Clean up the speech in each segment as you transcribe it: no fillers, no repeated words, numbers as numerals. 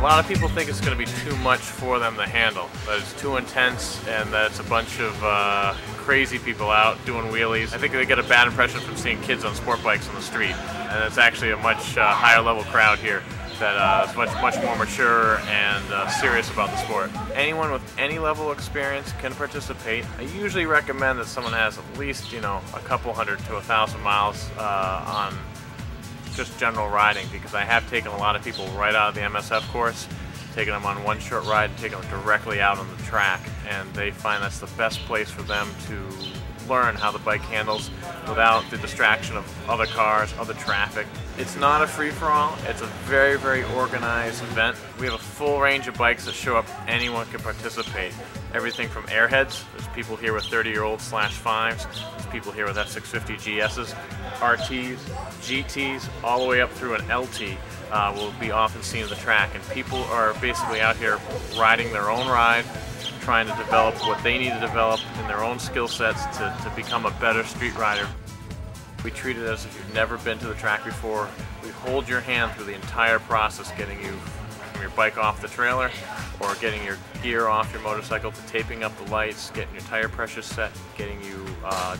lot of people think it's going to be too much for them to handle, that it's too intense and that it's a bunch of crazy people out doing wheelies. I think they get a bad impression from seeing kids on sport bikes on the street, and it's actually a much higher level crowd here that is much more mature and serious about the sport. Anyone with any level of experience can participate. I usually recommend that someone has at least, you know, a couple hundred to 1,000 miles on just general riding, because I have taken a lot of people right out of the MSF course, taken them on one short ride and taken them directly out on the track, and they find that's the best place for them to learn how the bike handles without the distraction of other cars, other traffic. It's not a free-for-all, it's a very organized event. We have a full range of bikes that show up, anyone can participate. Everything from airheads, there's people here with 30-year-old /5s, there's people here with F650 GSs, RTs, GTs, all the way up through an LT will be often seen at the track, and people are basically out here riding their own ride, trying to develop what they need to develop in their own skill sets to become a better street rider. We treat it as if you've never been to the track before. We hold your hand through the entire process, getting you from your bike off the trailer, or getting your gear off your motorcycle, to taping up the lights, getting your tire pressure set, getting you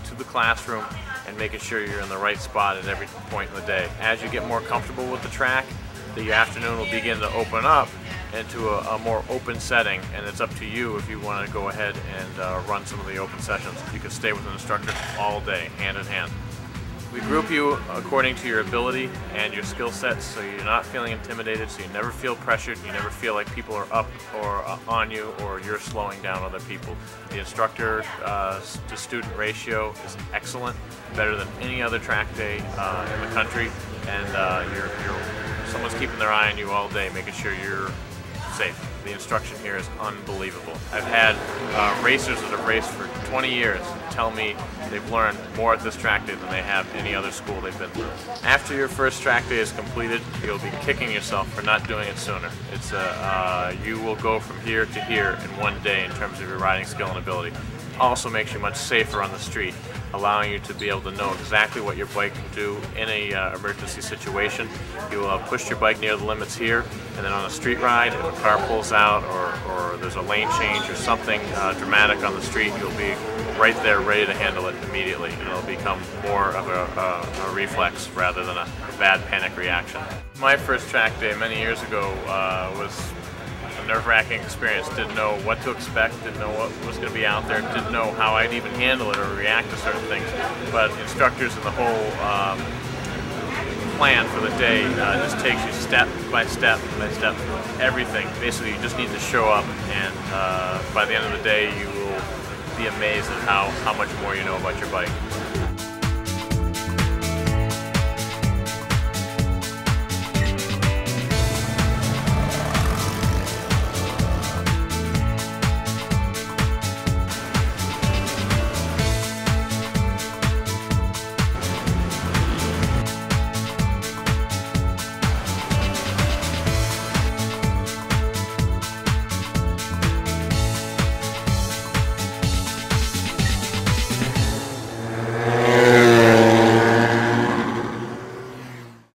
to the classroom, and making sure you're in the right spot at every point in the day. As you get more comfortable with the track, the afternoon will begin to open up into a more open setting, and it's up to you if you want to go ahead and run some of the open sessions. You can stay with an instructor all day, hand in hand. We group you according to your ability and your skill sets, so you're not feeling intimidated, so you never feel pressured, you never feel like people are up or on you, or you're slowing down other people. The instructor to student ratio is excellent, better than any other track day in the country, and someone's keeping their eye on you all day, making sure you're safe. The instruction here is unbelievable. I've had racers that have raced for 20 years tell me they've learned more at this track day than they have any other school they've been through. After your first track day is completed, you'll be kicking yourself for not doing it sooner. It's you will go from here to here in one day in terms of your riding skill and ability. Also makes you much safer on the street, allowing you to be able to know exactly what your bike can do in a emergency situation. You will have pushed your bike near the limits here, and then on a street ride, if a car pulls out or there's a lane change or something dramatic on the street, you'll be right there ready to handle it immediately, and it'll become more of a reflex rather than a bad panic reaction. My first track day many years ago was a nerve-wracking experience. Didn't know what to expect, didn't know what was going to be out there, didn't know how I'd even handle it or react to certain things. But instructors and the whole plan for the day just takes you step by step by step, everything. Basically, you just need to show up, and by the end of the day, you will be amazed at how much more you know about your bike.